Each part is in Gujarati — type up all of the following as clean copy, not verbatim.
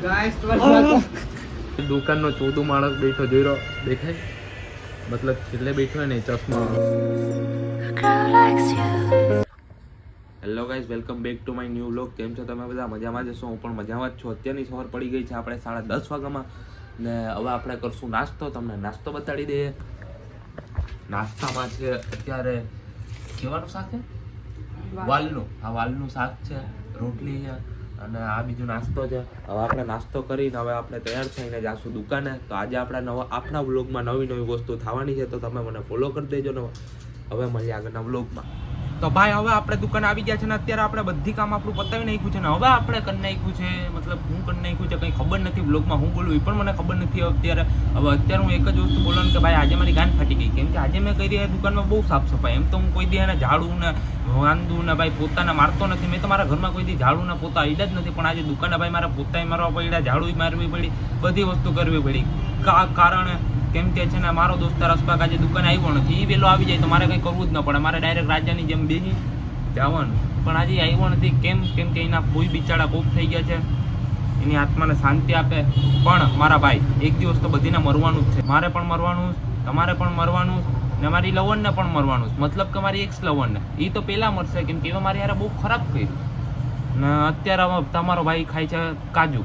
ગાઈસ દુકાનનો 14 માણસ બેઠો જોઈ રહ્યો દેખાય, મતલબ છેલ્લે બેઠો ને ચશ્મા. Hello guys, welcome back to my new vlog. કેમ છો તમે બધા? મજામાં જ છો? હું પણ મજામાં જ છું. અત્યારની સવાર પડી ગઈ છે આપણે 10:30 વાગ્યામાં ને હવે આપણે કરશું નાસ્તો. તમને નાસ્તો બતાડી દઈએ. નાસ્તામાં છે અત્યારે કેવાનું શાક છે? વાલનું. આ વાલનું શાક છે, રોટલી છે અને આ બીજો નાસ્તો છે. હવે આપણે નાસ્તો કરીને હવે આપણે તૈયાર થઈને જાશું દુકાને. તો આજે આપણા વ્લોગમાં નવી વસ્તુ થવાની છે, તો તમે મને ફોલો કરી દેજો ને. હવે મળીએ આગળના વ્લોગમાં. તો ભાઈ હવે આપણે દુકાન આવી ગયા છે ને અત્યારે આપણે બધી કામ આપણું પતાવી નાખ્યું છે ને હવે આપણે કરી નાખ્યું છે, મતલબ હું કરી નાખ્યું છે. કંઈ ખબર નથી વ્લોગમાં હું બોલું એ પણ મને ખબર નથી અત્યારે. હવે અત્યારે હું એક જ વસ્તુ બોલવાનું કે ભાઈ આજે મારી ગાંઠ ફાટી ગઈ, કેમ કે આજે મેં કરી દુકાનમાં બહુ સાફ સફાઈ. એમ તો હું કોઈ દી એને ઝાડું ને વાંદું ને ભાઈ પોતાને મારતો નથી. મેં તો મારા ઘરમાં કોઈ દી ઝાડું ને પોતા ઈડા જ નથી, પણ આજે દુકાને ભાઈ મારા પોતાય મારવા પડ્યા, ઝાડુ મારવી પડી, બધી વસ્તુ કરવી પડી. કારણ કેમ કે છે ને મારો દોસ્તાર અસ્પાક આજે દુકાને આવ્યો નથી. એ વહેલો આવી જાય તો મારે કંઈ કરવું જ ન પડે, મારે ડાયરેક્ટ રાજાની જેમ બેસી જવાનું. પણ આજે આવ્યો નથી. કેમ કે એના કોઈ બિચારા કોપ થઈ ગયા છે, એની આત્માને શાંતિ આપે. પણ મારા ભાઈ એક દિવસ તો બધીને મરવાનું જ છે. મારે પણ મરવાનું, તમારે પણ મરવાનું ને મારી લવણને પણ મરવાનું. મતલબ કે મારી એક્સ લવણને એ તો પહેલાં મરશે, કેમ કે એ મારી યાર બહુ ખરાબ કર્યું ને. અત્યારે તમારો ભાઈ ખાય છે કાજુ,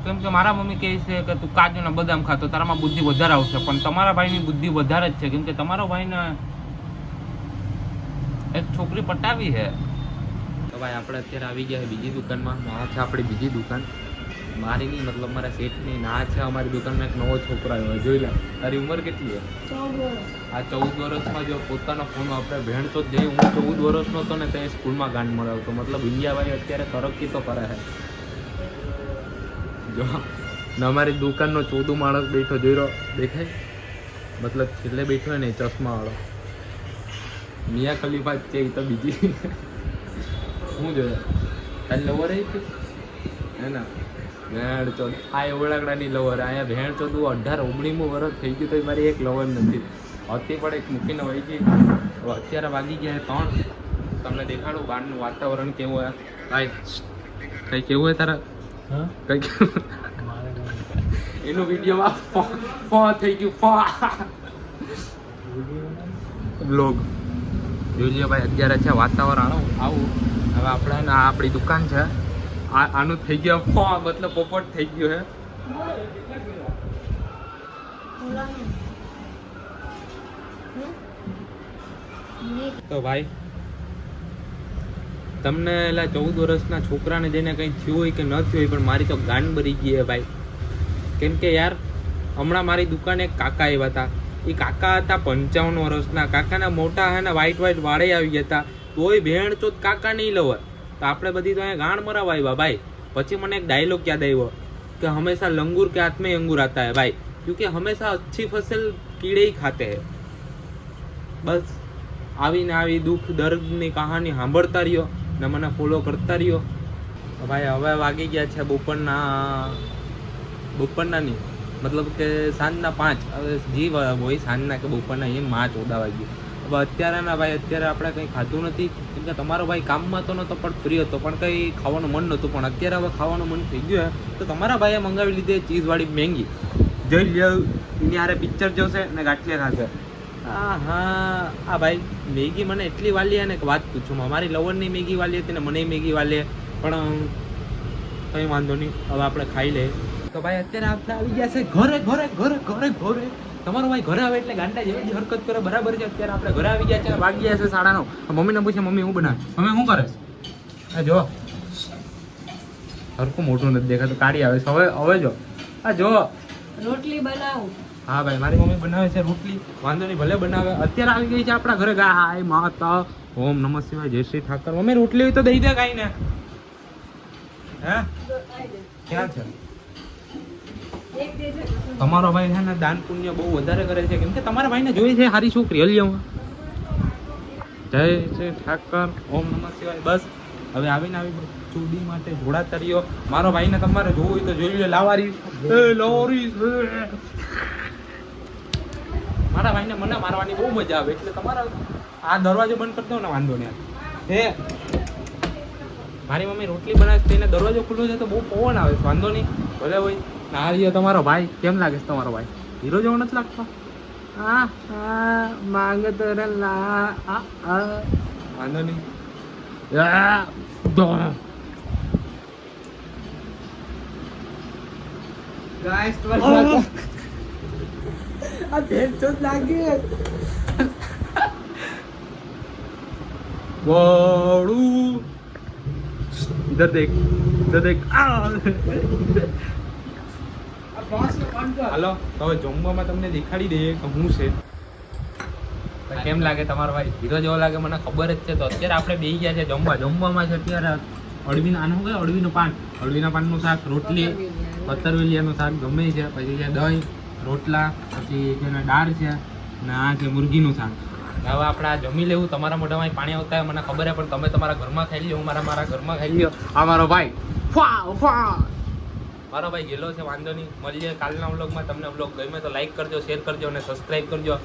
કેમ કે મારા મમ્મી કહે છે કે તું કાજુ ને બદામ ખાતો તારામાં બુદ્ધિ વધારે આવશે, પણ તમારા ભાઈની બુદ્ધિ વધારે જ છે. કેમ કે તમારો ભાઈને એક છોકરી પટાવી છે. તો ભાઈ આપણે અત્યારે આવી ગયા છે બીજી દુકાનમાં. આ છે આપણી બીજી દુકાન, મારી નહીં, મતલબ મારા શેઠની. ના છે અમારી દુકાનમાં એક નવો છોકરો આવ્યો. જોઈ લે, તારી ઉંમર કેટલી છે? 14 વર્ષ. આ 14 વર્ષમાં જો પોતાનો ફોન આપણે ભેણ તો જઈ. હું 14 વર્ષનો હતો ને ત્યાં સ્કૂલમાં ગાંડ મળાવતો. મતલબ ઇન્ડિયાભાઈ અત્યારે તરક્કી તો કરે છે. જો ને અમારી દુકાનનો 14 માણસ બેઠો જોઈ રહ્યો દેખાય, મતલબ છેલ્લે બેઠો હોય ને ચશ્મા વાળો. મિયા ખલીફા જ છે એ તો. બીજી શું જોયા તારી લવર હે ને ભેણ ચોદ. આ ઓળાકડાની લવર. અહીંયા ભેણ ચોદ 18-19 વર્ષ થઈ ગયું તો મારી એક લવર નથી. હતી પણ એક મૂકીને વહી ગઈ. અત્યારે વાગી ગયા 3. તમને દેખાડું બહારનું વાતાવરણ કેવું હોય. ભાઈ કઈ કેવું હોય તારા? કઈ એનું વિડીયોમાં થઈ ગયું બ્લોગ જોઈ લ્યો ભાઈ. અત્યારે છે વાતાવરણ આવું. હવે આપણે આપણી દુકાન છે, આનું થઈ ગયું મતલબ પોપટ થઈ ગયું હે. તો ભાઈ તમને એલા 14 વર્ષના છોકરાને જેને કંઈ થયું હોય કે ન થયું હોય, પણ મારી તો ગાંડ બરી ગઈ હે ભાઈ. કેમ કે યાર હમણાં મારી દુકાને એક કાકા આવ્યા હતા. એ કાકા હતા 55 વર્ષના. કાકાના મોટા હે ને વ્હાઈટ વાળે આવી ગયા હતા. તોય ભેણ ચોદ કાકા નહીં લવર. તો આપણે બધી તો અહીંયા ગાંડ મરાવા આવ્યા ભાઈ. પછી મને એક ડાયલોગ યાદ આવ્યો કે હંમેશા લંગૂર કે હાથ में अंगूर आता है भाई, क्योंकि हमेशा अच्छी फसल कीड़े ही खाते हैं. બસ આવીને આવી દુઃખ દર્દની કહાની સાંભળતા રહ્યો ને મને ફોલો કરતા રહ્યો. ભાઈ હવે વાગી ગયા છે બપોરના નહીં, મતલબ કે સાંજના 5. હવે જી હોય સાંજના કે બપોરના એમ 14 વાગ્યું. હવે અત્યારે ના ભાઈ અત્યારે આપણે કંઈ ખાધું નથી, કેમ કે તમારો ભાઈ કામમાં તો નહોતો પણ ફ્રી હતો, પણ કંઈ ખાવાનું મન નહોતું. પણ અત્યારે હવે ખાવાનું મન થઈ ગયું તો તમારા ભાઈએ મંગાવી લીધી ચીઝવાળી મેંગી. જોઈ લ્યો એની હારે પિક્ચર જોશે ને ગાંઠિયા ખાશે. હા ભાઈ મેગી મને એટલી વાલી ને વાત પૂછું. મારી લવરની મેગી વાલી હતી ને મને મેગી વાલી, પણ કંઈ વાંધો નહીં. હવે આપણે ખાઈ લઈએ. તો ભાઈ અત્યારે આપણે આવી ગયા છે ઘરે. તમારો ભાઈ ઘરે આવે એટલે ગાંડા જેવી હરકત કરે, બરાબર છે. અત્યારે આપણે ઘરે આવી ગયા છે, વાગી ગયા છે 9:30. મમ્મીને પૂછે મમ્મી હું બનાવે, મમ્મી શું કરે? જો હરખું મોટું નથી દેખાતું, કાઢી આવે છે. હવે જો જો રોટલી બનાવું. હા ભાઈ મારી મમ્મી બનાવે છે રોટલી. વાંધો નહીં ભલે બનાવે. અત્યારે આવી ગઈ છે આપણા ઘરે. હાય માતા ઓમ નમઃ શિવાય જય શ્રી ઠાકર. મમ્મી રોટલી હોય તો દઈ દે કાંઈ ને. હે ક્યાં છે તમારો ભાઈ? છે ને દાન પુણ્ય બહુ વધારે કરે છે, કેમ કે તમારા ભાઈને જોઈએ છે સારી છોકરી. હલિયા જય શ્રી ઠાકર ઓમ નમઃ શિવાય. બસ હવે આવીને આવી ચૂડી માટે જોડા તર્યો. મારો ભાઈને તમારે જોવું હોય તો જોઈ લો. લાવારી મારા ભાઈને મને મારવાની બહુ મજા આવે, એટલે તમારા આ દરવાજો બંધ કરી દો ને વાંધો નહીં. હે મારી મમ્મી રોટલી બનાવે છે એને દરવાજો ખુલ્લો છે તો બહુ પવન આવે છે વાંધો નહીં ભલે ભાઈ ના રહ્યો તમારો ભાઈ કેમ લાગે છે તમારો ભાઈ હીરો જેવો નથી લાગતો માંગત વાંધો નહીં ગાઈસ આ ભેટ તો લાગે વાળું इधर देख હાલો તો હવે જમવામાં તમને દેખાડી દઈએ કે હું છે તો કેમ લાગે તમારો ભાઈ હીરો જેવો લાગે મને ખબર જ છે તો અત્યારે આપણે બેસી ગયા છે જમવામાં છે અત્યારે અળવીનું આનું શું કહેવાય અળવીના પાનનું શાક રોટલી પતરવેલિયાનું શાક ગમે છે પછી છે દહીં રોટલા પછી જેને દાળ છે અને આ છે મુરગીનું શાક હવે આપણે આ જમી લેવું તમારા મોઢામાં પાણી આવતા હોય મને ખબર છે પણ તમે તમારા ઘરમાં ખાઈ લો હું મારા ઘરમાં ખાઈ લ્યો આ મારો ભાઈ મારો ભાઈ ગયેલો છે વાંધો નહીં મળીએ કાલના વ્લોગમાં તમને વ્લોગ ગમે તો લાઈક કરજો શેર કરજો અને સબસ્ક્રાઈબ કરજો